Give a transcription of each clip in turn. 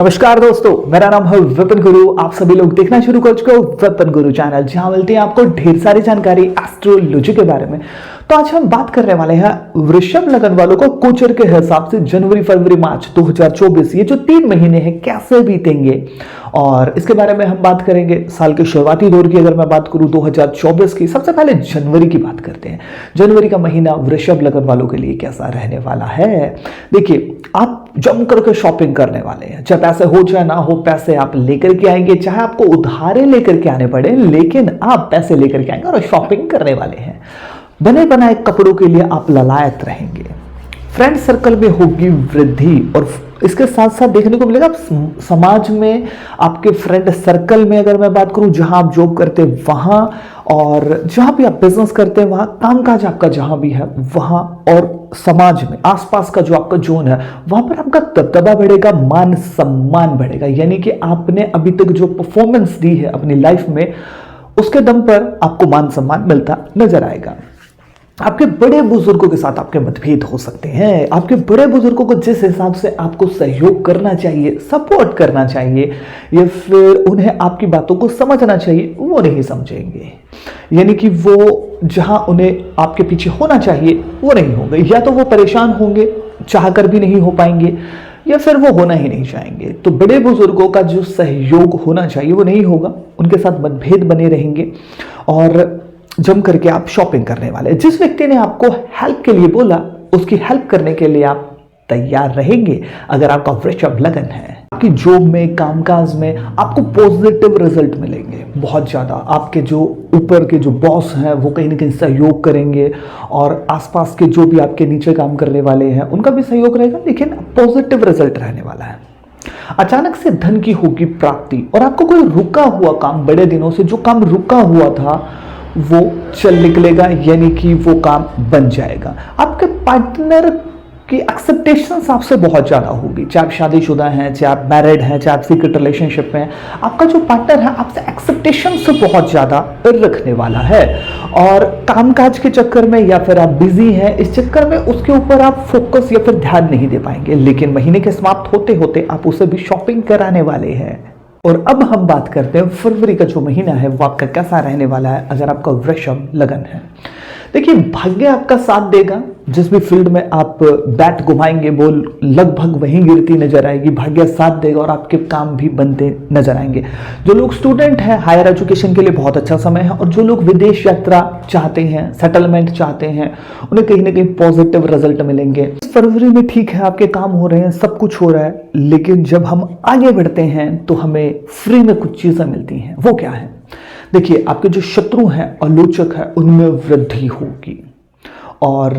नमस्कार दोस्तों, मेरा नाम है विपिन गुरु। आप सभी लोग देखना शुरू कर चुके हो विपिन गुरु चैनल, जहां मिलती है आपको ढेर सारी जानकारी एस्ट्रोलॉजी के बारे में। तो आज हम बात करने वाले हैं वृषभ लगन वालों को गोचर के हिसाब से जनवरी, फरवरी, मार्च 2024 ये जो 3 महीने हैं कैसे बीतेंगे, और इसके बारे में हम बात करेंगे। साल के शुरुआती दौर की अगर मैं बात करूं 2024 की, सबसे पहले जनवरी की बात करते हैं। जनवरी का महीना वृषभ लगन वालों के लिए कैसा रहने वाला है। देखिए, आप जम करके शॉपिंग करने वाले हैं। चाहे पैसे हो चाहे ना हो, पैसे आप लेकर के आएंगे, चाहे आपको उधारे लेकर के आने पड़े, लेकिन आप पैसे लेकर के आएंगे और शॉपिंग करने वाले हैं। बने बनाए कपड़ों के लिए आप ललायत रहेंगे। फ्रेंड सर्कल में होगी वृद्धि, और इसके साथ साथ देखने को मिलेगा समाज में, आपके फ्रेंड सर्कल में अगर मैं बात करूं, जहां आप जॉब करते हैं वहां, और जहां भी आप बिजनेस करते हैं वहां, कामकाज आपका जहां भी है वहां, और समाज में आसपास का जो आपका जोन है वहां पर आपका दबदबा बढ़ेगा, मान सम्मान बढ़ेगा। यानी कि आपने अभी तक जो परफॉर्मेंस दी है अपनी लाइफ में, उसके दम पर आपको मान सम्मान मिलता नजर आएगा। आपके बड़े बुजुर्गों के साथ आपके मतभेद हो सकते हैं। आपके बड़े बुजुर्गों को जिस हिसाब से आपको सहयोग करना चाहिए, सपोर्ट करना चाहिए, या फिर उन्हें आपकी बातों को समझना चाहिए, वो नहीं समझेंगे। यानी कि वो जहां उन्हें आपके पीछे होना चाहिए वो नहीं होंगे, या तो वो परेशान होंगे, चाहकर भी नहीं हो पाएंगे, या फिर वो होना ही नहीं चाहेंगे। तो बड़े बुजुर्गों का जो सहयोग होना चाहिए वो नहीं होगा, उनके साथ मतभेद बने रहेंगे, और जम करके आप शॉपिंग करने वाले। जिस व्यक्ति ने आपको हेल्प के लिए बोला, उसकी हेल्प करने के लिए आप तैयार रहेंगे अगर आपका वृषभ लगन है। आपकी जॉब में, कामकाज में आपको पॉजिटिव रिजल्ट मिलेंगे बहुत ज्यादा। आपके जो ऊपर के जो बॉस हैं वो कहीं ना कहीं सहयोग करेंगे, और आसपास के जो भी आपके नीचे काम करने वाले हैं उनका भी सहयोग रहेगा, लेकिन पॉजिटिव रिजल्ट रहने वाला है। अचानक से धन की होगी प्राप्ति, और आपको कोई रुका हुआ काम, बड़े दिनों से जो काम रुका हुआ था वो चल निकलेगा, यानी कि वो काम बन जाएगा। आपके पार्टनर की एक्सेप्टेशन आपसे बहुत ज्यादा होगी, चाहे आप शादीशुदा हैं, चाहे आप मैरिड हैं, चाहे आप सीक्रेट रिलेशनशिप में हैं, आपका जो पार्टनर है आपसे एक्सेप्टेशन से बहुत ज्यादा रखने वाला है। और कामकाज के चक्कर में, या फिर आप बिजी हैं इस चक्कर में, उसके ऊपर आप फोकस या फिर ध्यान नहीं दे पाएंगे, लेकिन महीने के समाप्त होते होते आप उसे भी शॉपिंग कराने वाले हैं। और अब हम बात करते हैं फरवरी का जो महीना है वो आपका कैसा रहने वाला है अगर आपका वृषभ लगन है। देखिए, भाग्य आपका साथ देगा। जिस भी फील्ड में आप बैट घुमाएंगे बॉल लगभग वहीं गिरती नजर आएगी, भाग्य साथ देगा और आपके काम भी बनते नजर आएंगे। जो लोग स्टूडेंट हैं, हायर एजुकेशन के लिए बहुत अच्छा समय है, और जो लोग विदेश यात्रा चाहते हैं, सेटलमेंट चाहते हैं, उन्हें कहीं ना कहीं पॉजिटिव रिजल्ट मिलेंगे। फरवरी में ठीक है, आपके काम हो रहे हैं, सब कुछ हो रहा है, लेकिन जब हम आगे बढ़ते हैं तो हमें फ्री में कुछ चीजें मिलती हैं। वो क्या है? देखिए, आपके जो शत्रु हैं, आलोचक है, उनमें वृद्धि होगी, और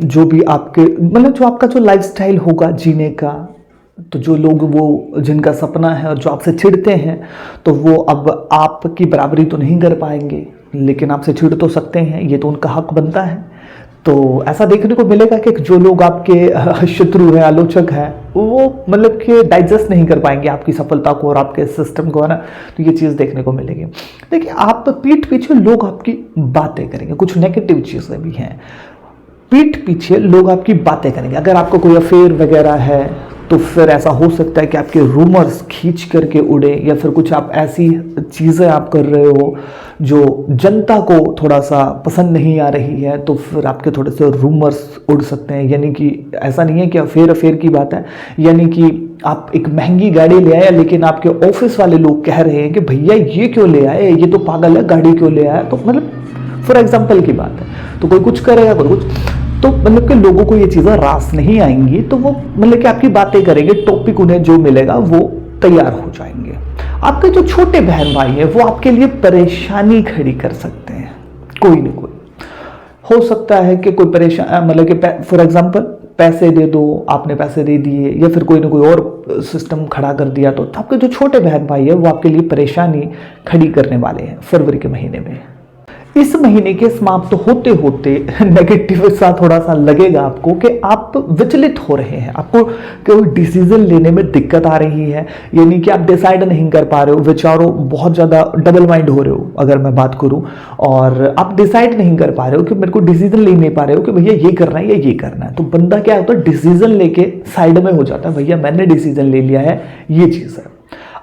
जो भी आपके मतलब जो आपका जो लाइफस्टाइल होगा जीने का, तो जो लोग वो जिनका सपना है और जो आपसे चिढ़ते हैं, तो वो अब आपकी बराबरी तो नहीं कर पाएंगे, लेकिन आपसे चिढ़ तो सकते हैं, ये तो उनका हक बनता है। तो ऐसा देखने को मिलेगा कि जो लोग आपके शत्रु हैं, आलोचक हैं, वो मतलब कि डाइजेस्ट नहीं कर पाएंगे आपकी सफलता को और आपके सिस्टम को, है ना। तो ये चीज़ देखने को मिलेगी। देखिए, आप पीठ पीछे लोग आपकी बातें करेंगे, कुछ नेगेटिव चीज़ें भी हैं। पीठ पीछे लोग आपकी बातें करेंगे। अगर आपको कोई अफेयर वगैरह है तो फिर ऐसा हो सकता है कि आपके रूमर्स खींच करके उड़े, या फिर कुछ आप ऐसी चीज़ें आप कर रहे हो जो जनता को थोड़ा सा पसंद नहीं आ रही है, तो फिर आपके थोड़े से रूमर्स उड़ सकते हैं। यानी कि ऐसा नहीं है कि अफेयर की बात है, यानी कि आप एक महंगी गाड़ी ले आए, लेकिन आपके ऑफिस वाले लोग कह रहे हैं कि भैया ये क्यों ले आए, ये तो पागल है, गाड़ी क्यों ले आया। तो मतलब फॉर एग्जाम्पल की बात है, तो कोई कुछ करेगा, कोई कुछ, तो मतलब कि लोगों को ये चीज़ें रास नहीं आएंगी, तो वो मतलब कि आपकी बातें करेंगे, टॉपिक उन्हें जो मिलेगा वो तैयार हो जाएंगे। आपके जो छोटे बहन भाई हैं वो आपके लिए परेशानी खड़ी कर सकते हैं। कोई न कोई हो सकता है कि कोई परेशान, मतलब कि फॉर एग्जाम्पल पैसे दे दो, आपने पैसे दे दिए, या फिर कोई ना कोई और सिस्टम खड़ा कर दिया, तो आपके जो छोटे बहन भाई है वो आपके लिए परेशानी खड़ी करने वाले हैं फरवरी के महीने में। इस महीने के समाप्त होते होते नेगेटिव सा थोड़ा सा लगेगा आपको कि आप विचलित हो रहे हैं, आपको कोई डिसीजन लेने में दिक्कत आ रही है, यानी कि आप डिसाइड नहीं कर पा रहे हो, विचारों बहुत ज़्यादा डबल माइंड हो रहे हो अगर मैं बात करूं, और आप डिसाइड नहीं कर पा रहे हो कि मेरे को डिसीजन ले नहीं पा रहे हो कि भैया ये करना है या ये करना है। तो बंदा क्या होता है, डिसीजन लेके साइड में हो जाता है, भैया मैंने डिसीजन ले लिया है, ये चीज़ है।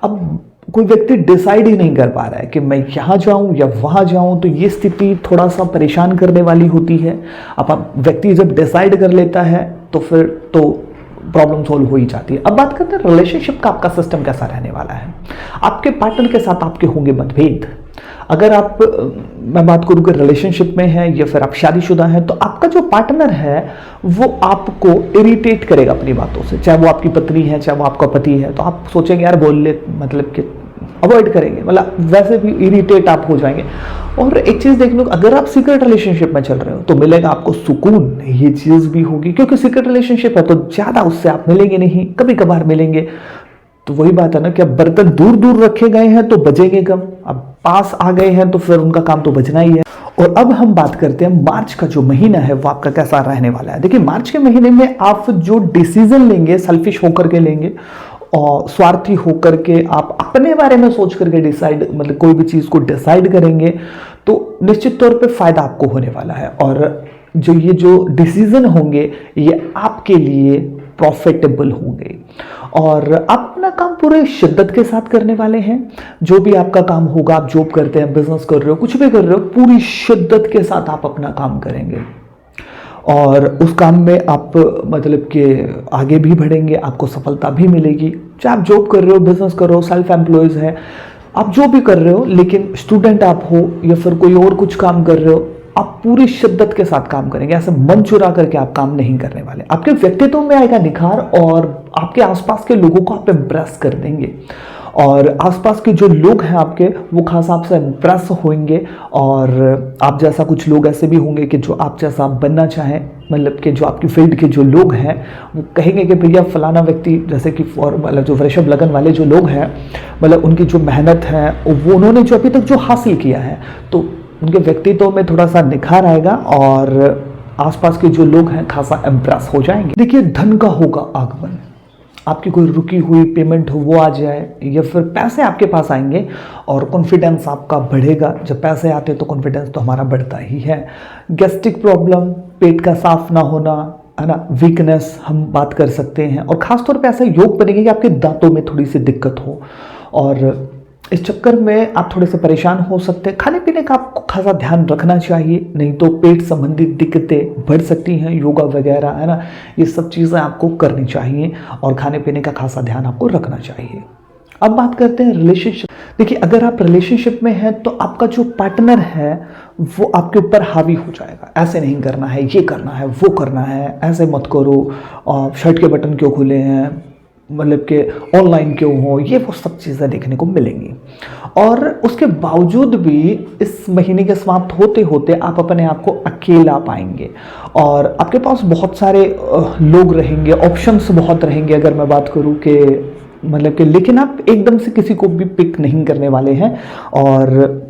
अब कोई व्यक्ति डिसाइड ही नहीं कर पा रहा है कि मैं यहाँ जाऊँ या वहाँ जाऊँ, तो ये स्थिति थोड़ा सा परेशान करने वाली होती है। अब व्यक्ति जब डिसाइड कर लेता है तो फिर तो प्रॉब्लम सॉल्व हो ही जाती है। अब बात करते हैं रिलेशनशिप का, आपका सिस्टम कैसा रहने वाला है। आपके पार्टनर के साथ आपके होंगे मतभेद। अगर आप, मैं बात करूँ कि रिलेशनशिप में है या फिर आप शादीशुदा हैं, तो आपका जो पार्टनर है वो आपको इरिटेट करेगा अपनी बातों से, चाहे वो आपकी पत्नी है चाहे वो आपका पति है। तो आप सोचेंगे यार बोल ले, मतलब कि अवॉइड करेंगे, मतलब वैसे भी इरिटेट आप हो जाएंगे। और एक चीज़ देख लो, अगर आप सीक्रेट रिलेशनशिप में चल रहे हो तो मिलेगा आपको सुकून, ये चीज़ भी होगी, क्योंकि सीक्रेट रिलेशनशिप है तो ज़्यादा उससे आप मिलेंगे नहीं, कभी कभार मिलेंगे। तो वही बात है ना कि अब बर्तन दूर दूर रखे गए हैं तो बजेंगे कम, अब पास आ गए हैं तो फिर उनका काम तो बजना ही है। और अब हम बात करते हैं मार्च का जो महीना है वो आपका कैसा रहने वाला है। देखिए, मार्च के महीने में आप जो डिसीजन लेंगे सेल्फिश होकर के लेंगे और स्वार्थी होकर के आप अपने बारे में सोच करके डिसाइड, मतलब कोई भी चीज़ को डिसाइड करेंगे तो निश्चित तौर पे फायदा आपको होने वाला है। और जो डिसीजन होंगे ये आपके लिए प्रॉफिटेबल होंगे और आप अपना काम पूरे शिद्दत के साथ करने वाले हैं। जो भी आपका काम होगा, आप जॉब करते हैं, बिजनेस कर रहे हो, कुछ भी कर रहे हो, पूरी शिद्दत के साथ आप अपना काम करेंगे और उस काम में आप मतलब कि आगे भी बढ़ेंगे, आपको सफलता भी मिलेगी। चाहे आप जॉब कर रहे हो, बिजनेस कर रहे हो, सेल्फ एम्प्लॉयज़ है, आप जो भी कर रहे हो, लेकिन स्टूडेंट आप हो या फिर कोई और कुछ काम कर रहे हो, आप पूरी शिद्दत के साथ काम करेंगे। ऐसे मन चुरा करके आप काम नहीं करने वाले। आपके व्यक्तित्व में आएगा निखार और आपके आसपास के लोगों को आप इम्प्रेस कर देंगे और आसपास के जो लोग हैं आपके, वो खास आपसे इम्प्रेस होंगे। और आप जैसा कुछ लोग ऐसे भी होंगे कि जो आप जैसा बनना चाहें, मतलब कि जो आपकी फील्ड के जो लोग हैं वो कहेंगे कि भैया फलाना व्यक्ति, जैसे कि मतलब जो वृषभ लगन वाले जो लोग हैं, मतलब उनकी जो मेहनत है वो उन्होंने जो अभी तक जो हासिल किया है, तो उनके व्यक्तित्व में थोड़ा सा निखार आएगा और आसपास के जो लोग हैं खासा इम्प्रेस हो जाएंगे। देखिए, धन का होगा आगमन, आपकी कोई रुकी हुई पेमेंट हो वो आ जाए या फिर पैसे आपके पास आएंगे और कॉन्फिडेंस आपका बढ़ेगा। जब पैसे आते हैं तो कॉन्फिडेंस तो हमारा बढ़ता ही है। गैस्ट्रिक प्रॉब्लम, पेट का साफ ना होना, है ना, वीकनेस हम बात कर सकते हैं। और ख़ासतौर पे ऐसा योग बनेगा कि आपके दांतों में थोड़ी सी दिक्कत हो और इस चक्कर में आप थोड़े से परेशान हो सकते हैं। खाने पीने का आपको खासा ध्यान रखना चाहिए, नहीं तो पेट संबंधित दिक्कतें बढ़ सकती हैं। योगा वगैरह, है ना, ये सब चीज़ें आपको करनी चाहिए और खाने पीने का खासा ध्यान आपको रखना चाहिए। अब बात करते हैं रिलेशनशिप। देखिए, अगर आप रिलेशनशिप में हैं तो आपका जो पार्टनर है वो आपके ऊपर हावी हो जाएगा। ऐसे नहीं करना है, ये करना है, वो करना है, ऐसे मत करो, और शर्ट के बटन क्यों खुले हैं, मतलब कि ऑनलाइन क्यों हो, ये वो सब चीज़ें देखने को मिलेंगी। और उसके बावजूद भी इस महीने के समाप्त होते होते आप अपने आप को अकेला पाएंगे और आपके पास बहुत सारे लोग रहेंगे, ऑप्शंस बहुत रहेंगे। अगर मैं बात करूँ कि मतलब कि, लेकिन आप एकदम से किसी को भी पिक नहीं करने वाले हैं और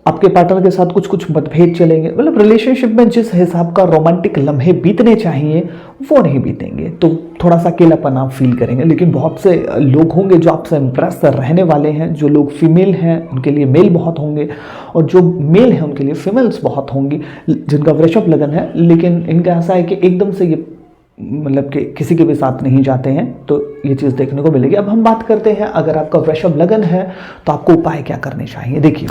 आपके पार्टनर के साथ कुछ कुछ मतभेद चलेंगे। मतलब रिलेशनशिप में जिस हिसाब का रोमांटिक लम्हे बीतने चाहिए वो नहीं बीतेंगे, तो थोड़ा सा अकेलापन आप फील करेंगे। लेकिन बहुत से लोग होंगे जो आपसे इम्प्रेस रहने वाले हैं। जो लोग फीमेल हैं उनके लिए मेल बहुत होंगे और जो मेल हैं उनके लिए फीमेल्स बहुत होंगी जिनका वृषभ लगन है। लेकिन इनका ऐसा है कि एकदम से ये मतलब कि किसी के भी साथ नहीं जाते हैं, तो ये चीज़ देखने को मिलेगी। अब हम बात करते हैं, अगर आपका वृषभ लगन है तो आपको उपाय क्या करने चाहिए। देखिए,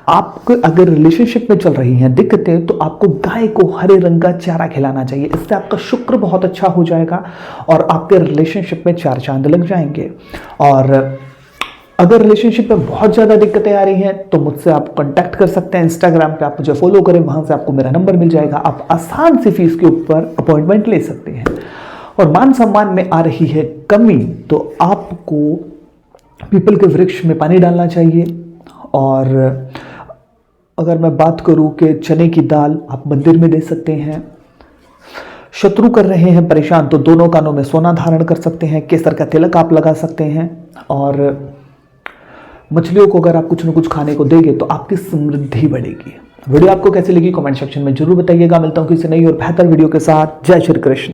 आपको अगर रिलेशनशिप में चल रही हैं दिक्कतें तो आपको गाय को हरे रंग का चारा खिलाना चाहिए। इससे आपका शुक्र बहुत अच्छा हो जाएगा और आपके रिलेशनशिप में 4 चांद लग जाएंगे। और अगर रिलेशनशिप में बहुत ज़्यादा दिक्कतें आ रही हैं तो मुझसे आप कांटेक्ट कर सकते हैं। इंस्टाग्राम पे आप मुझे फॉलो करें, वहाँ से आपको मेरा नंबर मिल जाएगा। आप आसान सी फीस के ऊपर अपॉइंटमेंट ले सकते हैं। और मान सम्मान में आ रही है कमी तो आपको पीपल के वृक्ष में पानी डालना चाहिए। और अगर मैं बात करूँ कि चने की दाल आप मंदिर में दे सकते हैं। शत्रु कर रहे हैं परेशान तो दोनों कानों में सोना धारण कर सकते हैं। केसर का तिलक आप लगा सकते हैं। और मछलियों को अगर आप कुछ न कुछ खाने को देंगे तो आपकी समृद्धि बढ़ेगी। वीडियो आपको कैसी लगी कमेंट सेक्शन में जरूर बताइएगा। मिलता हूँ किसी नई और बेहतर वीडियो के साथ। जय श्री कृष्ण।